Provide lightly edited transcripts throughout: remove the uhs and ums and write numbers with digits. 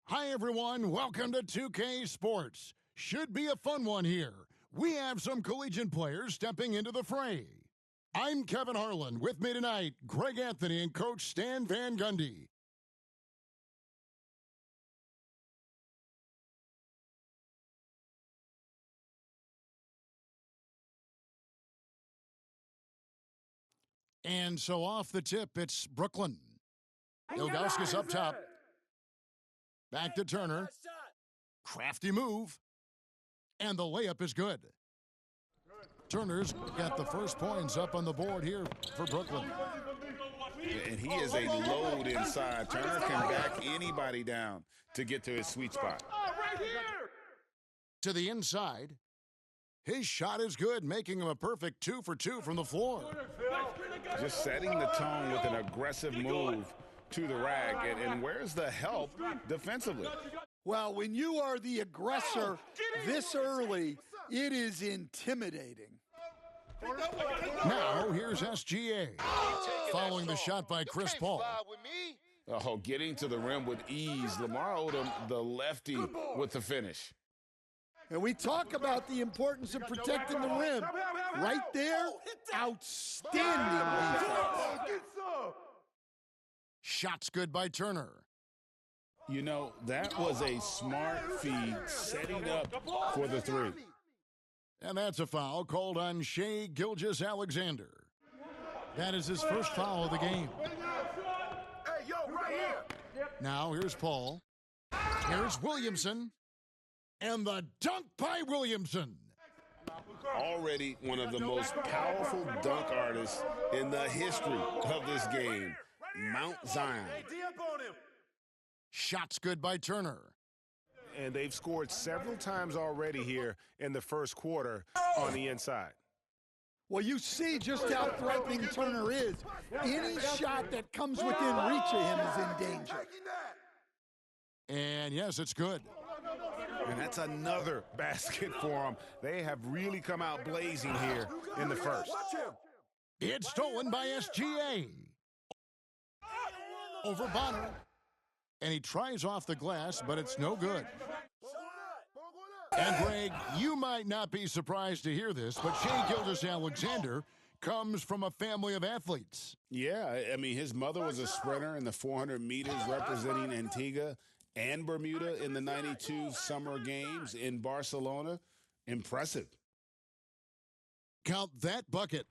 Hi, everyone. Welcome to 2K Sports. Should be a fun one here. We have some collegiate players stepping into the fray. I'm Kevin Harlan. With me tonight, Greg Anthony and Coach Stan Van Gundy. And so off the tip, it's Brooklyn. Ilgauskas up top. Back to Turner. Crafty move. And the layup is good. Turner's got the first points up on the board here for Brooklyn. And he is a load inside. Turner can back anybody down to get to his sweet spot. To the inside. His shot is good, making him a perfect 2 for 2 from the floor. Just setting the tone with an aggressive move to the rack. And where's the help defensively? Well, when you are the aggressor this early, it is intimidating. Now, here's SGA. Following the shot by Chris Paul. Oh, getting to the rim with ease. Lamar Odom, the lefty, with the finish. And we talk about the importance of protecting the rim. Right there, outstanding defense. Shots good by Turner. You know, that was a smart feed setting up for the three. And that's a foul called on Shai Gilgeous-Alexander. That is his first foul of the game. Now here's Paul. Here's Williamson. And the dunk by Williamson. Already one of the most powerful dunk artists in the history of this game. Mount Zion. Shots good by Turner. And they've scored several times already here in the first quarter on the inside. Well, you see just how threatening Turner is. Any shot that comes within reach of him is in danger. And yes, it's good. And that's another basket for them. They have really come out blazing here in the first. It's stolen by SGA. Over Bonner. And he tries off the glass, but it's no good. And Greg, you might not be surprised to hear this, but Shai Gilgeous-Alexander comes from a family of athletes. Yeah, I mean, his mother was a sprinter in the 400 meters representing Antigua and Bermuda in the 92 Summer Games in Barcelona. Impressive. Count that bucket.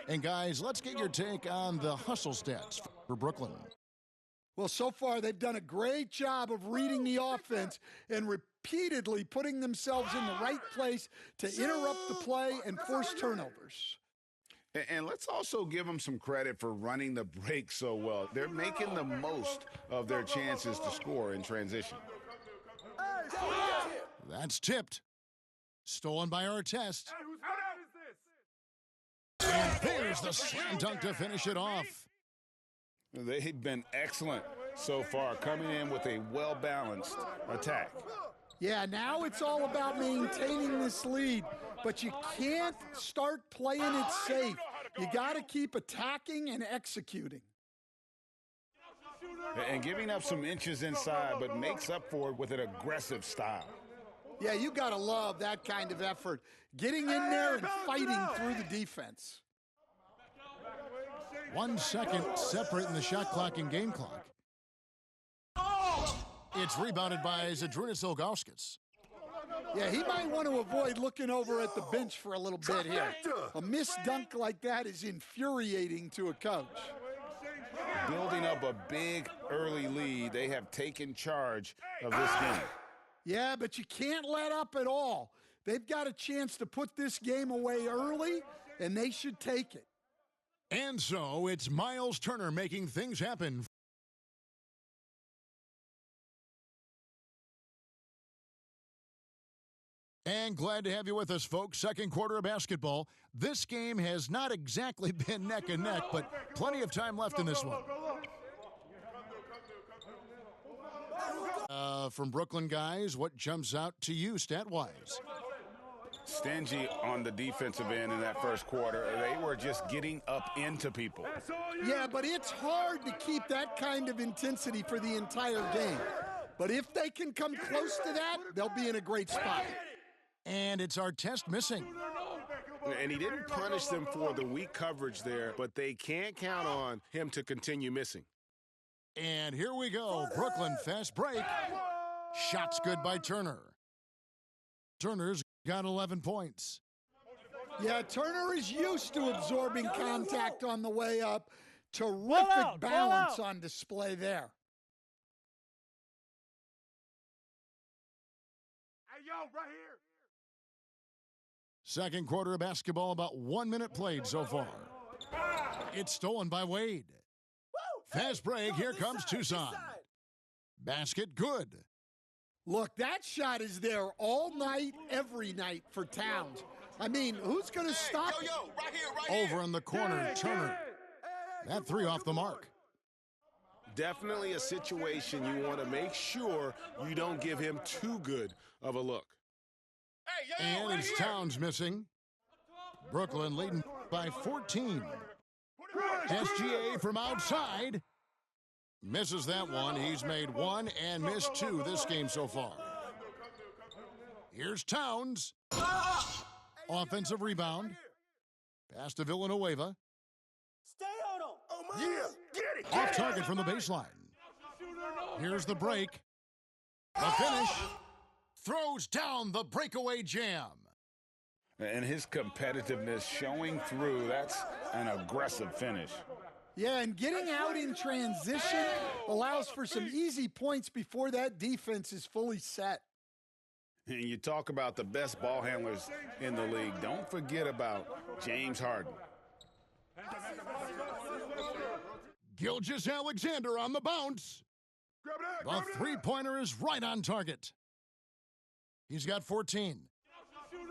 And guys, let's get your take on the hustle stats for Brooklyn. Well, so far they've done a great job of reading the offense and repeatedly putting themselves in the right place to interrupt the play and force turnovers. And let's also give them some credit for running the break so well. They're making the most of their chances to score in transition. That's tipped. Stolen by Artest. And there's the slam dunk to finish it off. They've been excellent so far, coming in with a well-balanced attack. Yeah, now it's all about maintaining this lead, but you can't start playing it safe. You got to keep attacking and executing. And giving up some inches inside, but makes up for it with an aggressive style. Yeah, you got to love that kind of effort. Getting in there and fighting through the defense. 1 second separating the shot clock and game clock. It's rebounded by Zydrunas Ilgauskas. Yeah, he might want to avoid looking over at the bench for a little bit here. A missed dunk like that is infuriating to a coach. Building up a big early lead, they have taken charge of this game. Yeah, but you can't let up at all. They've got a chance to put this game away early, and they should take it. And so it's Miles Turner making things happen. And glad to have you with us, folks. Second quarter of basketball. This game has not exactly been neck and neck, but plenty of time left in this one. From Brooklyn, guys, what jumps out to you stat-wise? Stingy on the defensive end in that first quarter. They were just getting up into people. Yeah, but it's hard to keep that kind of intensity for the entire game. But if they can come close to that, they'll be in a great spot. And it's Artest missing. And he didn't punish them for the weak coverage there, but they can't count on him to continue missing. And here we go. Brooklyn fast break. Shots good by Turner. Turner's got 11 points. Yeah, Turner is used to absorbing contact on the way up. Terrific balance on display there. Hey, yo, right here. Second quarter of basketball, about 1 minute played so far. It's stolen by Wade. Fast break, here comes Tucson. Basket good. Look, that shot is there all night, every night for Towns. I mean, who's going to stop it? Over in the corner, Turner. That three off the mark. Definitely a situation you want to make sure you don't give him too good of a look. And it's Towns missing. Brooklyn leading by 14. SGA from outside. Misses that one. He's made one and missed two this game so far. Here's Towns. Offensive rebound. Pass to Villanueva. Stay on him. Yeah, get it. Off target from the baseline. Here's the break. The finish. Throws down the breakaway jam. And his competitiveness showing through. That's an aggressive finish. Yeah, and getting out in transition allows for some easy points before that defense is fully set. And you talk about the best ball handlers in the league. Don't forget about James Harden. Gilgeous-Alexander on the bounce. The three-pointer is right on target. He's got 14.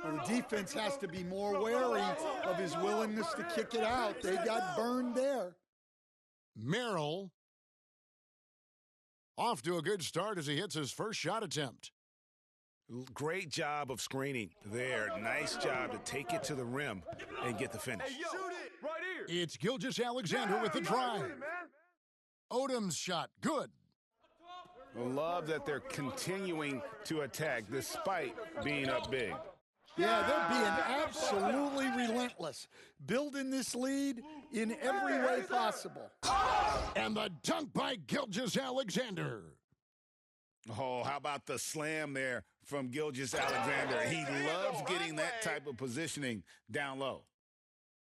Well, the defense has to be more wary of his willingness to kick it out. They got burned there. Merrill off to a good start as he hits his first shot attempt. Great job of screening there. Nice job to take it to the rim and get the finish. Shoot it right here. It's Gilgeous-Alexander with the drive. Odom's shot, good. Love that they're continuing to attack despite being up big. Yeah, they're being absolutely relentless, building this lead in every way possible. And the dunk by Gilgeous-Alexander. Oh, how about the slam there from Gilgeous-Alexander? He loves getting that type of positioning down low.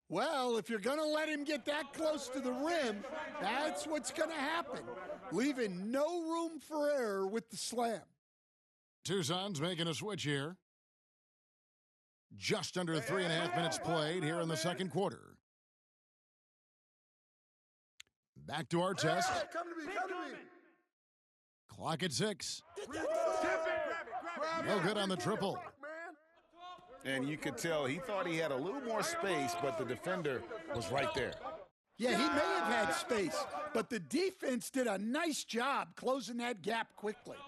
Well, if you're going to let him get that close to the rim, that's what's going to happen, leaving no room for error with the slam. Tucson's making a switch here. Just under 3.5 minutes played here in the second quarter. Back to Artest. Come to me. Clock at 6. No good on the triple. And you could tell he thought he had a little more space, but the defender was right there. Yeah, he may have had space, but the defense did a nice job closing that gap quickly.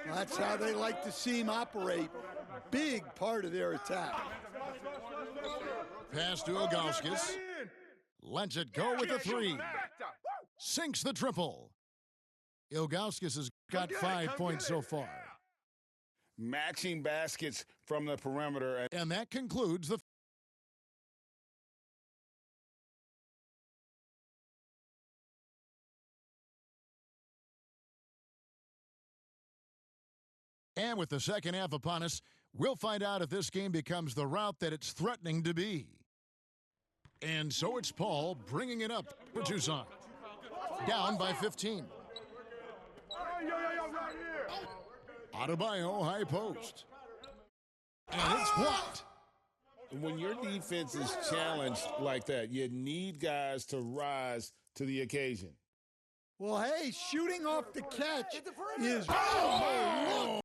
Well, that's how they like to see him operate. Big part of their attack. Pass to Ilgauskas. Lets it go with a three. Sinks the triple. Ilgauskas has got 5 points so far. Matching baskets from the perimeter. And that concludes the And with the second half upon us, we'll find out if this game becomes the route that it's threatening to be. And so it's Paul bringing it up for Tucson. Down by 15. Adebayo high post. And it's blocked. When your defense is challenged like that, you need guys to rise to the occasion. Well, hey, shooting off the catch is... Oh, look